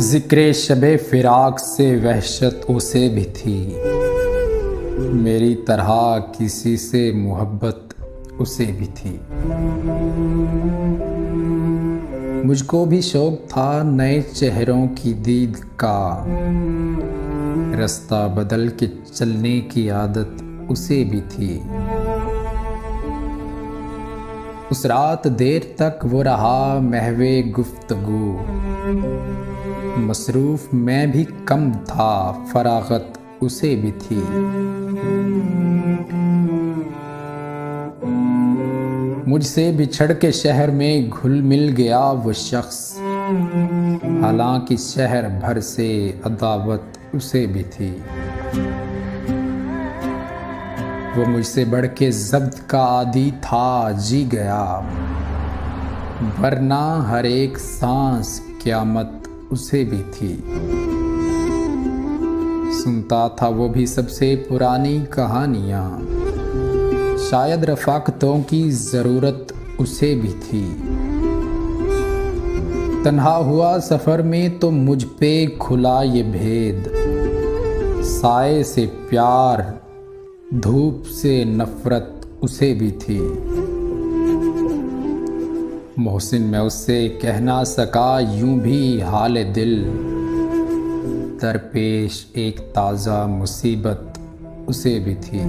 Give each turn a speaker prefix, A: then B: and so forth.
A: ज़िक्रे शबे फ़िराक से वहशत उसे भी थी, मेरी तरह किसी से मोहब्बत उसे भी थी। मुझको भी शौक़ था नए चेहरों की दीद का, रास्ता बदल के चलने की आदत उसे भी थी। उस रात देर तक वो रहा महवे गुफ्तगू, मसरूफ़ मैं भी कम था, फरागत उसे भी थी। मुझसे बिछड़ के शहर में घुल मिल गया वो शख्स, हालांकि शहर भर से अदावत उसे भी थी। वो मुझसे बढ़ के ज़ब्त का आदी था, जी गया, वरना हर एक सांस क़यामत उसे भी थी। सुनता था वो भी सबसे पुरानी कहानियाँ, शायद रफ़ाक़तों की ज़रूरत उसे भी थी। तन्हा हुआ सफ़र में तो मुझ पे खुला ये भेद, साए से प्यार, धूप से नफ़रत उसे भी थी। मोहसिन मैं उससे कह ना सका यूं भी हाल दिल, दरपेश एक ताज़ा मुसीबत उसे भी थी।